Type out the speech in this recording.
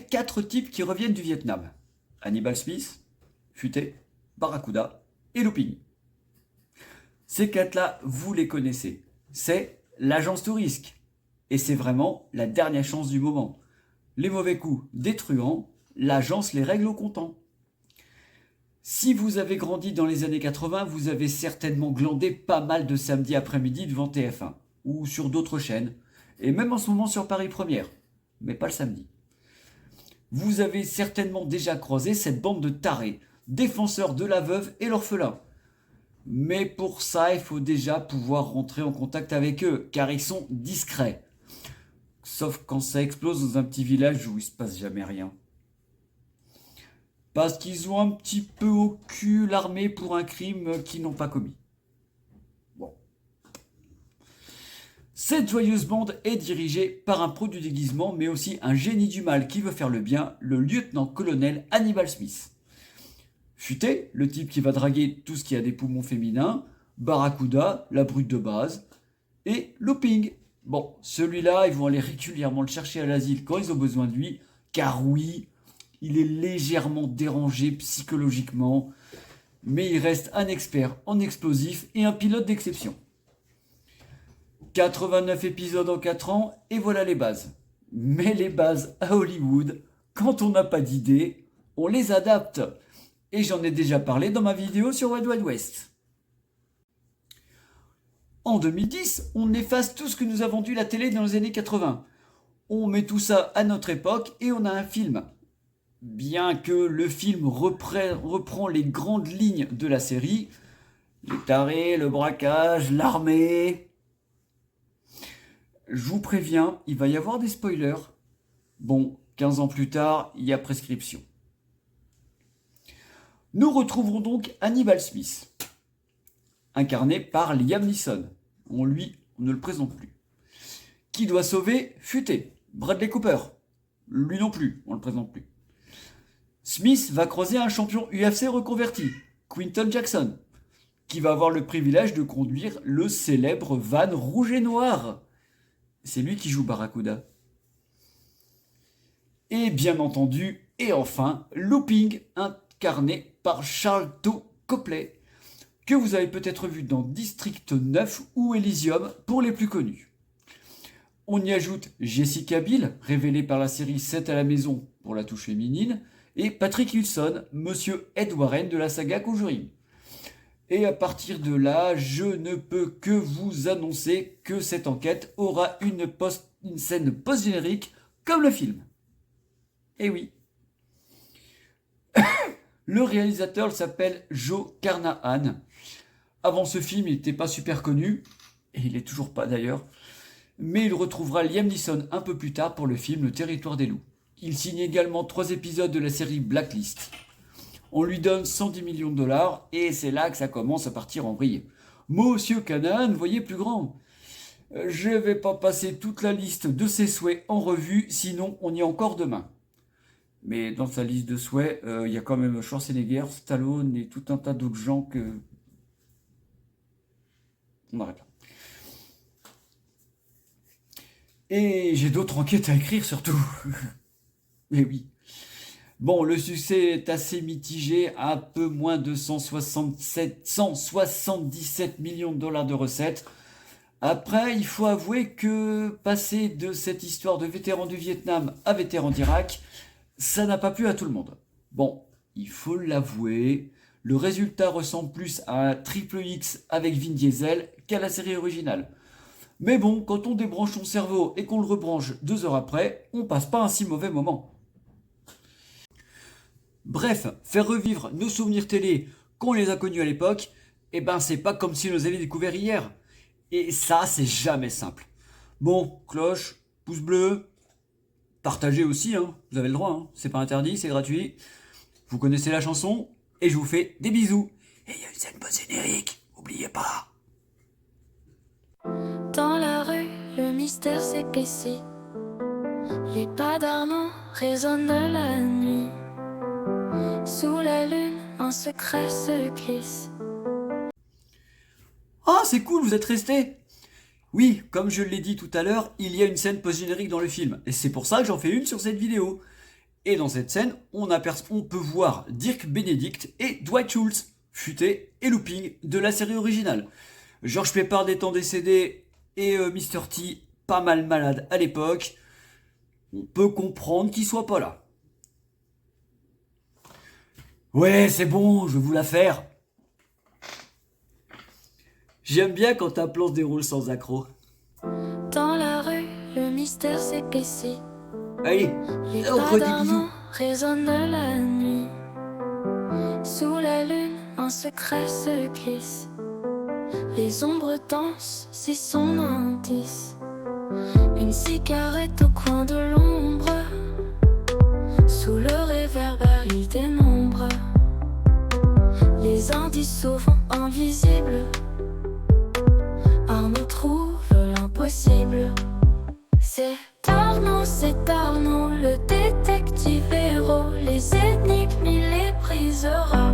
c'est 4 types qui reviennent du Vietnam. Hannibal Smith, Futé, Barracuda et Looping. Ces 4-là, vous les connaissez. C'est l'agence tout risque. Et c'est vraiment la dernière chance du moment. Les mauvais coups détruants, l'agence les règle au comptant. Si vous avez grandi dans les années 80, vous avez certainement glandé pas mal de samedi après-midi devant TF1 ou sur d'autres chaînes, et même en ce moment sur Paris Première, mais pas le samedi. Vous avez certainement déjà croisé cette bande de tarés, défenseurs de la veuve et l'orphelin. Mais pour ça, il faut déjà pouvoir rentrer en contact avec eux, car ils sont discrets. Sauf quand ça explose dans un petit village où il se passe jamais rien. Parce qu'ils ont un petit peu au cul l'armée pour un crime qu'ils n'ont pas commis. Bon. Cette joyeuse bande est dirigée par un pro du déguisement, mais aussi un génie du mal qui veut faire le bien, le lieutenant-colonel Hannibal Smith. Futé, le type qui va draguer tout ce qui a des poumons féminins, Barracuda, la brute de base, et Looping. Bon, celui-là, ils vont aller régulièrement le chercher à l'asile quand ils ont besoin de lui, car oui, il est légèrement dérangé psychologiquement, mais il reste un expert en explosifs et un pilote d'exception. 89 épisodes en 4 ans, et voilà les bases. Mais les bases à Hollywood, quand on n'a pas d'idée, on les adapte. Et j'en ai déjà parlé dans ma vidéo sur Wild Wild West. En 2010, on efface tout ce que nous a vendu la télé dans les années 80. On met tout ça à notre époque et on a un film. Bien que le film reprend les grandes lignes de la série, les tarés, le braquage, l'armée. Je vous préviens, il va y avoir des spoilers. Bon, 15 ans plus tard, il y a prescription. Nous retrouverons donc Hannibal Smith, incarné par Liam Neeson. On ne le présente plus. Qui doit sauver Futé, Bradley Cooper. Lui non plus, on ne le présente plus. Smith va croiser un champion UFC reconverti, Quinton Jackson, qui va avoir le privilège de conduire le célèbre van rouge et noir. C'est lui qui joue Barracuda. Et bien entendu, et enfin, Looping, incarné par Sharlto Copley, que vous avez peut-être vu dans District 9 ou Elysium pour les plus connus. On y ajoute Jessica Biel, révélée par la série 7 à la maison pour la touche féminine, et Patrick Wilson, Monsieur Ed Warren de la saga Conjuring. Et à partir de là, je ne peux que vous annoncer que cette enquête aura une scène post-générique comme le film. Et oui. Le réalisateur s'appelle Joe Carnahan. Avant ce film, il n'était pas super connu, et il n'est toujours pas d'ailleurs, mais il retrouvera Liam Neeson un peu plus tard pour le film Le Territoire des loups. Il signe également 3 épisodes de la série Blacklist. On lui donne 110 millions de dollars, et c'est là que ça commence à partir en vrille. Monsieur Carnahan, voyez plus grand. Je vais pas passer toute la liste de ses souhaits en revue, sinon on y est encore demain. Mais dans sa liste de souhaits, il y a quand même Schwarzenegger, Stallone et tout un tas d'autres gens que... On arrête là. Et j'ai d'autres enquêtes à écrire surtout. Mais oui. Bon, le succès est assez mitigé, un peu moins de 177 millions de dollars de recettes. Après, il faut avouer que passer de cette histoire de vétéran du Vietnam à vétéran d'Irak, ça n'a pas plu à tout le monde. Bon, il faut l'avouer, le résultat ressemble plus à un Triple X avec Vin Diesel qu'à la série originale. Mais bon, quand on débranche son cerveau et qu'on le rebranche 2 heures après, on passe pas un si mauvais moment. Bref, faire revivre nos souvenirs télé qu'on les a connus à l'époque, eh ben c'est pas comme si on les avait découverts hier. Et ça, c'est jamais simple. Bon, cloche, pouce bleu, partagez aussi, hein, vous avez le droit, hein, c'est pas interdit, c'est gratuit. Vous connaissez la chanson, et je vous fais des bisous. Et il y a une scène post-générique, oubliez pas. Dans la rue, le mystère s'épaissit. Les pas d'Armand résonnent de la nuit. Sous la lune, un secret se glisse. Ah, c'est cool, vous êtes restés. Oui, comme je l'ai dit tout à l'heure, il y a une scène post-générique dans le film. Et c'est pour ça que j'en fais une sur cette vidéo. Et dans cette scène, on peut voir Dirk Benedict et Dwight Schultz, futé et looping de la série originale. George Peppard étant décédé et Mr. T pas mal malade à l'époque, on peut comprendre qu'il soit pas là. Ouais, c'est bon, je vais vous la faire. J'aime bien quand un plan se déroule sans accroc. Dans la rue, le mystère s'épaissit. Allez, Les on pas redit d'Armand bisous. résonnent de la nuit. Sous la lune, un secret se glisse. Les ombres dansent, c'est son indice. Une cigarette au coin de l'ombre. Sous le réverbère, il dénombre les indices souvent invisibles. Arnaud trouve l'impossible. C'est Arnaud, le détective héros. Les énigmes, il les brisera.